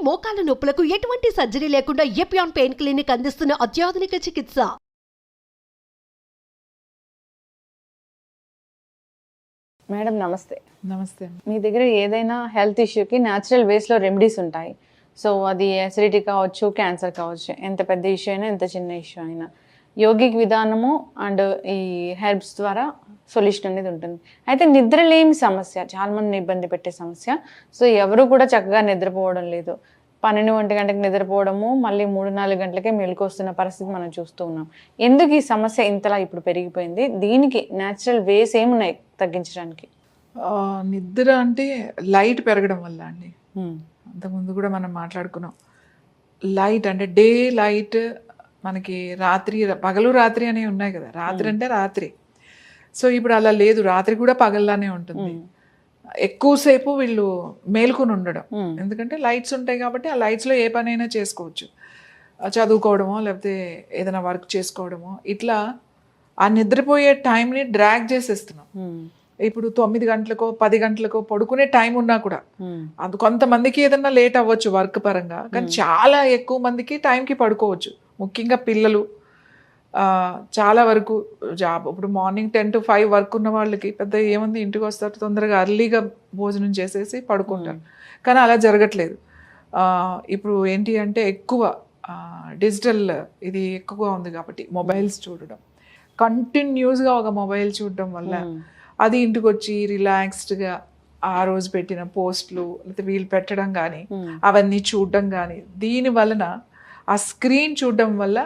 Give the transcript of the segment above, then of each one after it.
మోకాల నొప్పులకు ఎటువంటి సర్జరీ లేకుండా ఎపియాన్ పెయిన్ క్లినిక్ అందిస్తున్న అత్యాధునిక చికిత్స. మేడం నమస్తే. నమస్తే. మీ దగ్గర ఏదైనా హెల్త్ ఇష్యూకి న్యాచురల్ వేస్లో రెమెడీస్ ఉంటాయి. సో అది యాసిడిటీ కావచ్చు, క్యాన్సర్ కావచ్చు, ఎంత పెద్ద ఇష్యూ అయినా ఎంత చిన్న ఇష్యూ అయినా యోగిక్ విధానము అండ్ ఈ హెర్బ్స్ ద్వారా సొల్యూషన్ అనేది ఉంటుంది. అయితే నిద్రలేమి సమస్య చాలామంది ఇబ్బంది పెట్టే సమస్య. సో ఎవరు కూడా చక్కగా నిద్రపోవడం లేదు. 12-1 గంటలకు నిద్రపోవడము, మళ్ళీ 3-4 గంటలకే మెలకు వస్తున్న పరిస్థితి మనం చూస్తూ ఉన్నాం. ఎందుకు ఈ సమస్య ఇంతలా ఇప్పుడు పెరిగిపోయింది? దీనికి న్యాచురల్ వేస్ ఏమున్నాయి తగ్గించడానికి? నిద్ర అంటే లైట్ పెరగడం వల్ల అండి. అంతకుముందు కూడా మనం మాట్లాడుకున్నాం. లైట్ అంటే డే లైట్, మనకి రాత్రి పగలు రాత్రి అనేవి ఉన్నాయి కదా. రాత్రి అంటే రాత్రి. సో ఇప్పుడు అలా లేదు, రాత్రి కూడా పగల్లానే ఉంటుంది. ఎక్కువసేపు వీళ్ళు మేల్కొని ఉండడం, ఎందుకంటే లైట్స్ ఉంటాయి కాబట్టి ఆ లైట్స్లో ఏ పనైనా చేసుకోవచ్చు. చదువుకోవడమో లేకపోతే ఏదైనా వర్క్ చేసుకోవడమో, ఇట్లా ఆ నిద్రపోయే టైంని డ్రాగ్ చేసేస్తున్నాం. ఇప్పుడు 9 గంటలకో 10 గంటలకో పడుకునే టైం ఉన్నా కూడా అది కొంతమందికి ఏదన్నా లేట్ అవ్వచ్చు వర్క్ పరంగా, కానీ చాలా ఎక్కువ మందికి టైంకి పడుకోవచ్చు. ముఖ్యంగా పిల్లలు చాలా వరకు జాబ్, ఇప్పుడు మార్నింగ్ 10 to 5 వర్క్ ఉన్న వాళ్ళకి పెద్ద ఏముంది, ఇంటికి వస్తారు తొందరగా అర్లీగా భోజనం చేసేసి పడుకుంటారు. కానీ అలా జరగట్లేదు. ఇప్పుడు ఏంటి అంటే ఎక్కువ డిజిటల్ ఇది ఎక్కువగా ఉంది కాబట్టి మొబైల్స్ చూడడం, కంటిన్యూస్గా ఒక మొబైల్ చూడడం వల్ల అది ఇంటికి వచ్చి రిలాక్స్డ్గా ఆ రోజు పెట్టిన పోస్ట్లు లేకపోతే వీళ్ళు పెట్టడం కానీ అవన్నీ చూడడం కానీ, దీని వలన ఆ స్క్రీన్ చూడడం వల్ల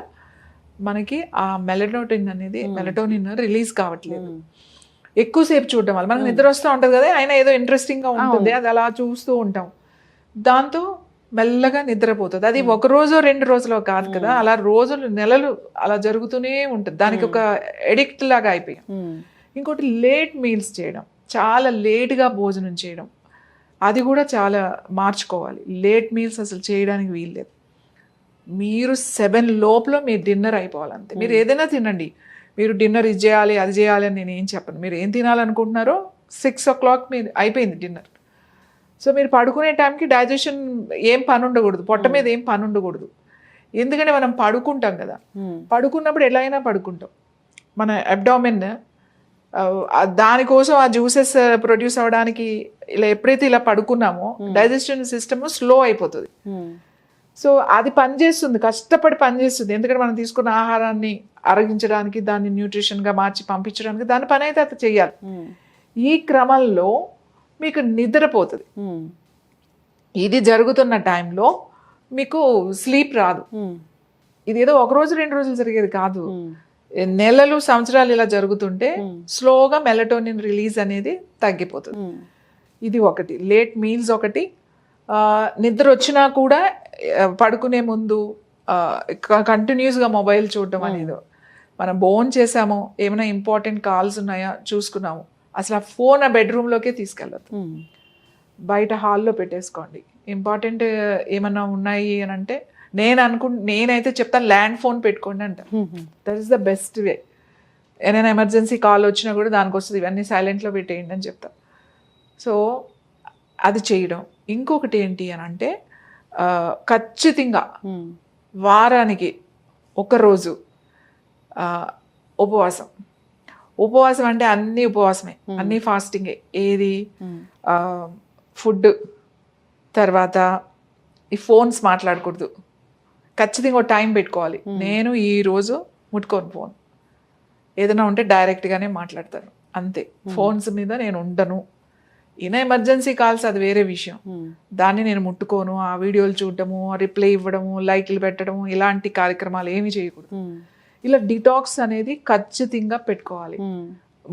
మనకి ఆ మెలటోనిన్ రిలీజ్ కావట్లేదు. ఎక్కువసేపు చూడడం వల్ల మనకు నిద్ర వస్తూ ఉంటుంది కదా, అయినా ఏదో ఇంట్రెస్టింగ్గా ఉంటుంది, అది అలా చూస్తూ ఉంటాం. దాంతో మెల్లగా నిద్రపోతుంది. అది 1 రోజో 2 రోజులో కాదు కదా, అలా రోజులు నెలలు అలా జరుగుతూనే ఉంటుంది. దానికి ఒక ఎడిక్ట్ లాగా అయిపోయాం. ఇంకోటి లేట్ మీల్స్ చేయడం, చాలా లేట్గా భోజనం చేయడం, అది కూడా చాలా మార్చుకోవాలి. లేట్ మీల్స్ అసలు చేయడానికి వీల్లేదు. మీరు 7 లోపల మీ డిన్నర్ అయిపోవాలంతే. మీరు ఏదైనా తినండి, మీరు డిన్నర్ ఇది చేయాలి అది చేయాలి అని నేను ఏం చెప్పను. మీరు ఏం తినాలనుకుంటున్నారో 6 o'clock మీరు అయిపోయింది డిన్నర్. సో మీరు పడుకునే టైంకి డైజెషన్ ఏం పని ఉండకూడదు, పొట్ట మీద ఏం పని ఉండకూడదు. ఎందుకంటే మనం పడుకుంటాం కదా, పడుకున్నప్పుడు ఎలా అయినా పడుకుంటాం. మన అబ్డామిన్ దానికోసం ఆ జ్యూసెస్ ప్రొడ్యూస్ అవ్వడానికి ఇలా ఎప్పుడైతే ఇలా పడుకున్నామో డైజెషన్ సిస్టమ్ స్లో అయిపోతుంది. సో అది పనిచేస్తుంది, కష్టపడి పనిచేస్తుంది. ఎందుకంటే మనం తీసుకున్న ఆహారాన్ని అరగించడానికి, దాన్ని న్యూట్రిషన్గా మార్చి పంపించడానికి దాని పని అయితే అది చెయ్యాలి. ఈ క్రమంలో మీకు నిద్రపోతుంది. ఇది జరుగుతున్న టైంలో మీకు స్లీప్ రాదు. ఇదేదో 1 రోజు 2 రోజులు జరిగేది కాదు, నెలలు సంవత్సరాలు ఇలా జరుగుతుంటే స్లోగా మెలటోనిన్ రిలీజ్ అనేది తగ్గిపోతుంది. ఇది ఒకటి. లేట్ మీల్స్ ఒకటి. నిద్ర వచ్చినా కూడా పడుకునే ముందు కంటిన్యూస్గా మొబైల్ చూడటం అనేది, మనం బోన్ చేసాము, ఏమైనా ఇంపార్టెంట్ కాల్స్ ఉన్నాయా చూసుకున్నాము, అసలు ఆ ఫోన్ ఆ బెడ్రూమ్లోకే తీసుకెళ్ళదు, బయట హాల్లో పెట్టేసుకోండి. ఇంపార్టెంట్ ఏమన్నా ఉన్నాయి అని అంటే నేనైతే చెప్తాను ల్యాండ్ ఫోన్ పెట్టుకోండి అంటారు. That is the best way. ఏదైనా ఎమర్జెన్సీ కాల్ వచ్చినా కూడా దానికి వస్తుంది, ఇవన్నీ సైలెంట్లో పెట్టేయండి అని చెప్తా. సో అది చేయడం. ఇంకొకటి ఏంటి అని అంటే ఖచ్చితంగా వారానికి 1 రోజు ఉపవాసం. ఉపవాసం అంటే అన్నీ ఉపవాసమే, అన్నీ ఫాస్టింగే. ఏది ఫుడ్, తర్వాత ఈ ఫోన్స్ మాట్లాడకూడదు. ఖచ్చితంగా ఒక టైం పెట్టుకోవాలి. నేను ఈరోజు ముట్టుకోను ఫోన్, ఏదైనా ఉంటే డైరెక్ట్గానే మాట్లాడతాను అంతే. ఫోన్స్ మీద నేను ఉండను. ఈయన ఎమర్జెన్సీ కాల్స్ అది వేరే విషయం, దాన్ని నేను ముట్టుకోను. ఆ వీడియోలు చూడటము, రిప్లై ఇవ్వడము, లైక్లు పెట్టడము, ఇలాంటి కార్యక్రమాలు ఏమీ చేయకూడదు. ఇలా డిటాక్స్ అనేది ఖచ్చితంగా పెట్టుకోవాలి.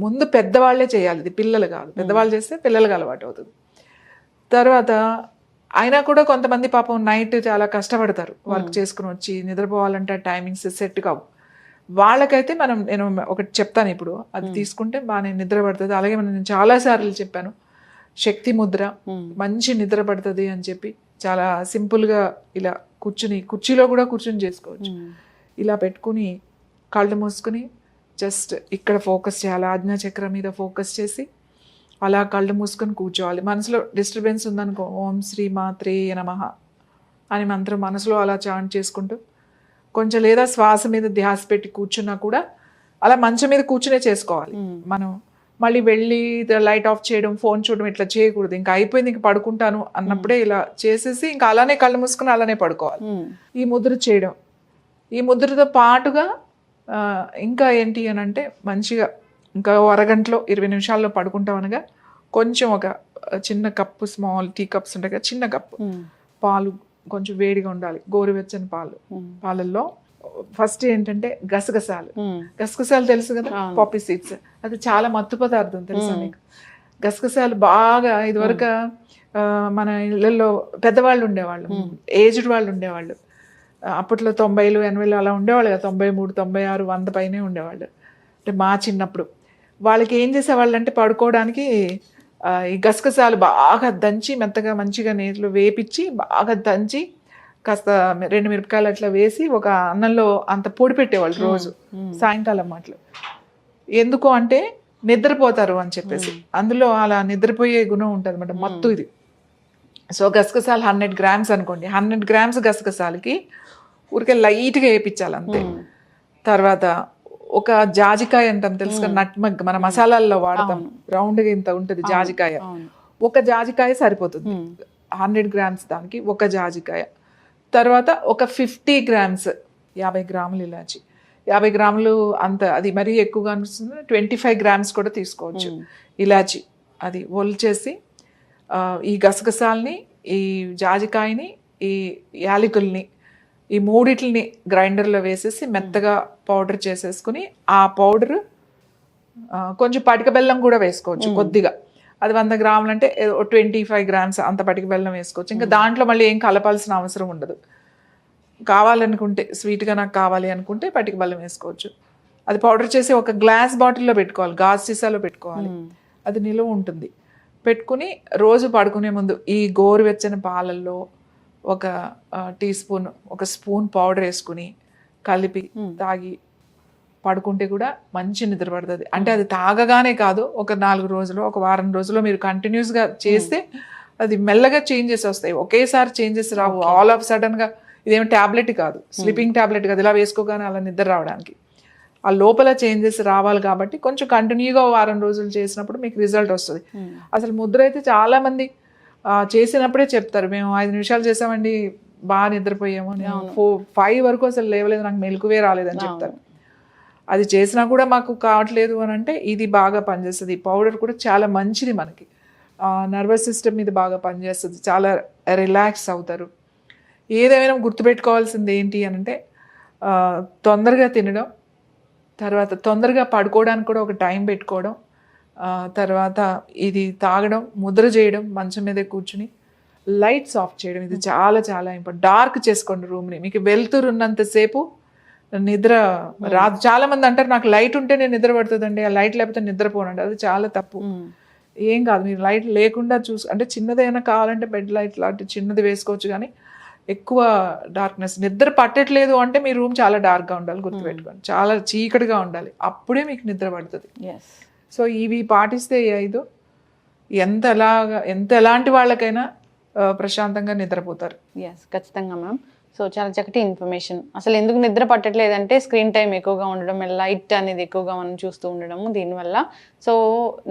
ముందు పెద్దవాళ్లే చేయాలి, ఇది పిల్లలు కాదు. పెద్దవాళ్ళు చేస్తే పిల్లలకు అలవాటు అవుతుంది. తర్వాత అయినా కూడా కొంతమంది పాపం నైట్ చాలా కష్టపడతారు, వర్క్ చేసుకుని వచ్చి నిద్రపోవాలంటే టైమింగ్స్ సెట్ కావు. వాళ్ళకైతే నేను ఒకటి చెప్తాను ఇప్పుడు, అది తీసుకుంటే బాగా నిద్ర పడుతుంది. అలాగే నేను చాలాసార్లు చెప్పాను, శక్తి ముద్ర, మంచి నిద్ర పడుతుంది అని చెప్పి, చాలా సింపుల్గా ఇలా కుర్చీలో కూడా కూర్చుని చేసుకోవచ్చు. ఇలా పెట్టుకుని కళ్ళు మూసుకుని జస్ట్ ఇక్కడ ఫోకస్ చేయాలి, ఆజ్ఞాచక్రం మీద ఫోకస్ చేసి అలా కళ్ళు మూసుకొని కూర్చోవాలి. మనసులో డిస్టర్బెన్స్ ఉందనుకో, ఓం శ్రీ మాత్రే నమః అని మంత్రం మనసులో అలా చాంట్ చేసుకుంటూ కొంచెం, లేదా శ్వాస మీద ధ్యాస పెట్టి కూర్చున్నా కూడా అలా మంచం మీద కూర్చునే చేసుకోవాలి. మనం మళ్ళీ వెళ్ళి లైట్ ఆఫ్ చేయడం, ఫోన్ చూడడం ఇట్లా చేయకూడదు. ఇంకా అయిపోయింది, ఇంక పడుకుంటాను అన్నప్పుడే ఇలా చేసేసి ఇంకా అలానే కళ్ళు మూసుకుని అలానే పడుకోవాలి. ఈ ముద్ర చేయడం, ఈ ముద్రతో పాటుగా ఇంకా ఏంటి అని అంటే మంచిగా ఇంకా అరగంటలో 20 నిమిషాల్లో పడుకుంటాం అనగా కొంచెం ఒక చిన్న కప్పు, స్మాల్ టీ కప్స్ ఉంటాయి కదా, చిన్న కప్పు పాలు, కొంచెం వేడిగా ఉండాలి, గోరువెచ్చని పాలల్లో ఫస్ట్ ఏంటంటే గసగసాలు. గసగసాలు తెలుసు కదా, పాపీ సీడ్స్, అది చాలా మత్తు పదార్థం తెలుసా మీకు? గసగసాలు బాగా ఇదివరకు మన ఇళ్ళల్లో పెద్దవాళ్ళు ఉండేవాళ్ళు, ఏజ్డ్ వాళ్ళు ఉండేవాళ్ళు, అప్పట్లో 90లు 80లు అలా ఉండేవాళ్ళు కదా, 93 96 100 పైనే ఉండేవాళ్ళు. అంటే మా చిన్నప్పుడు వాళ్ళకి ఏం చేసేవాళ్ళు అంటే పడుకోవడానికి ఈ గసగసాలు బాగా దంచి మెత్తగా మంచిగా నీళ్ళు వేపించి బాగా దంచి కాస్త 2 మిరపకాయలు అట్లా వేసి ఒక అన్నంలో అంత పొడి పెట్టేవాళ్ళు రోజు సాయంకాలం మాటలు. ఎందుకు అంటే నిద్రపోతారు అని చెప్పేసి, అందులో అలా నిద్రపోయే గుణం ఉంటుంది అన్నమాట, మత్తు ఇది. సో గసగసాలు 100 గ్రామ్స్ అనుకోండి, 100 గ్రామ్స్ గసగసాలకి ఊరికే లైట్గా వేయించాలి అంతే. తర్వాత ఒక జాజికాయ అంటాం తెలుసు కదా, నట్మగ్ మన మసాలాల్లో వాడతాం, రౌండ్గా ఇంత ఉంటుంది జాజికాయ, ఒక జాజికాయ సరిపోతుంది 100 గ్రామ్స్ దానికి, ఒక జాజికాయ. తర్వాత ఒక 50 గ్రామ్స్ 50 గ్రాములు ఇలాచి, 50 గ్రాములు అంత అది మరీ ఎక్కువగా అనిపిస్తుంది, 25 గ్రామ్స్ కూడా తీసుకోవచ్చు ఇలాచి. అది ఒలిచేసి ఈ గసగసాలని, ఈ జాజికాయని, ఈ యాలకుల్ని, ఈ మూడిటిని గ్రైండర్లో వేసేసి మెత్తగా పౌడర్ చేసేసుకుని, ఆ పౌడర్ కొంచెం పటిక బెల్లం కూడా వేసుకోవచ్చు కొద్దిగా, అది 100 గ్రాములు అంటే 25 గ్రామ్స్ అంత పటిక బెల్లం వేసుకోవచ్చు. ఇంకా దాంట్లో మళ్ళీ ఏం కలపాల్సిన అవసరం ఉండదు. కావాలనుకుంటే స్వీట్గా నాకు కావాలి అనుకుంటే పటిక బెల్లం వేసుకోవచ్చు. అది పౌడర్ చేసి ఒక గ్లాస్ బాటిల్లో పెట్టుకోవాలి, గాజు సీసాలో పెట్టుకోవాలి, అది నిలువ ఉంటుంది. పెట్టుకుని రోజు పడుకునే ముందు ఈ గోరువెచ్చని పాలల్లో ఒక టీ స్పూన్, ఒక స్పూన్ పౌడర్ వేసుకుని కలిపి తాగి పడుకుంటే కూడా మంచి నిద్ర పడుతుంది. అంటే అది తాగగానే కాదు, ఒక 4 రోజులు, ఒక వారం రోజుల్లో మీరు కంటిన్యూస్గా చేస్తే అది మెల్లగా చేంజెస్ వస్తాయి. ఒకేసారి చేంజెస్ రావు. ఆల్ ఆఫ్ సడన్గా ఇదేమో ట్యాబ్లెట్ కాదు, స్లీపింగ్ ట్యాబ్లెట్ కాదు, ఇలా వేసుకోగానే అలా నిద్ర రావడానికి. ఆ లోపల చేంజెస్ రావాలి కాబట్టి కొంచెం కంటిన్యూగా వారం రోజులు చేసినప్పుడు మీకు రిజల్ట్ వస్తుంది. అసలు ముద్ర అయితే చాలా మంది చేసినప్పుడే చెప్తారు, మేము 5 నిమిషాలు చేసామండి బాగా నిద్రపోయాము, 5 వరకు అసలు లేవలేదు, నాకు మెలకువే రాలేదని చెప్తారు. అది చేసినా కూడా మాకు కావట్లేదు అని అంటే ఇది బాగా పనిచేస్తుంది. ఈ పౌడర్ కూడా చాలా మంచిది, మనకి నర్వస్ సిస్టమ్ మీద బాగా పనిచేస్తుంది, చాలా రిలాక్స్ అవుతారు. ఏదేమైనా గుర్తుపెట్టుకోవాల్సింది ఏంటి అని అంటే తొందరగా తినడం, తర్వాత తొందరగా పడుకోవడానికి కూడా ఒక టైం పెట్టుకోవడం, తర్వాత ఇది తాగడం, ముద్ర చేయడం, మంచం మీదే కూర్చుని లైట్స్ ఆఫ్ చేయడం, ఇది చాలా చాలా ఇంపార్టెంట్. డార్క్ చేసుకోండి రూమ్ని, మీకు వెలుతురు ఉన్నంతసేపు నిద్ర రాదు. చాలా మంది అంటారు నాకు లైట్ ఉంటే నేను నిద్ర పడుతుందండి, ఆ లైట్ లేకపోతే నిద్రపోనండి, అది చాలా తప్పు. ఏం కాదు, మీరు లైట్ లేకుండా అంటే చిన్నదైనా కావాలంటే బెడ్ లైట్ లాంటి చిన్నది వేసుకోవచ్చు, కానీ ఎక్కువ డార్క్నెస్ నిద్ర పట్టట్లేదు అంటే మీ రూమ్ చాలా డార్క్గా ఉండాలి, గుర్తుపెట్టుకోండి, చాలా చీకటిగా ఉండాలి, అప్పుడే మీకు నిద్ర పడుతుంది. సో ఇవి పాటిస్తే ఈ 5 ఎలాంటి వాళ్ళకైనా ప్రశాంతంగా నిద్రపోతారు. ఖచ్చితంగా మ్యామ్. సో చాలా చక్కటి ఇన్ఫర్మేషన్. అసలు ఎందుకు నిద్ర పట్టట్లేదంటే స్క్రీన్ టైం ఎక్కువగా ఉండడం, లైట్ అనేది ఎక్కువగా మనం చూస్తూ ఉండడము దీనివల్ల. సో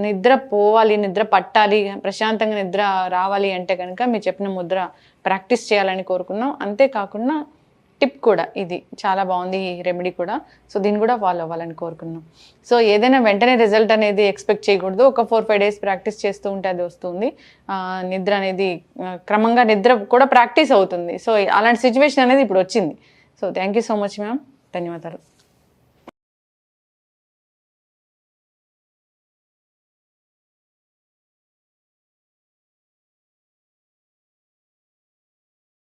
నిద్ర పోవాలి, నిద్ర పట్టాలి, ప్రశాంతంగా నిద్ర రావాలి అంటే కనుక మీరు చెప్పిన ముద్ర ప్రాక్టీస్ చేయాలని కోరుకున్నాం. అంతేకాకుండా టిప్ కూడా ఇది చాలా బాగుంది, ఈ రెమెడీ కూడా. సో దీన్ని కూడా ఫాలో అవ్వాలని కోరుకున్నాం. సో ఏదైనా వెంటనే రిజల్ట్ అనేది ఎక్స్పెక్ట్ చేయకూడదు. ఒక 4-5 డేస్ ప్రాక్టీస్ చేస్తూ ఉంటే అది వస్తుంది. నిద్ర అనేది క్రమంగా నిద్ర కూడా ప్రాక్టీస్ అవుతుంది. సో అలాంటి సిచ్యువేషన్ అనేది ఇప్పుడు వచ్చింది. So thank you so much ma'am, ధన్యవాదాలు.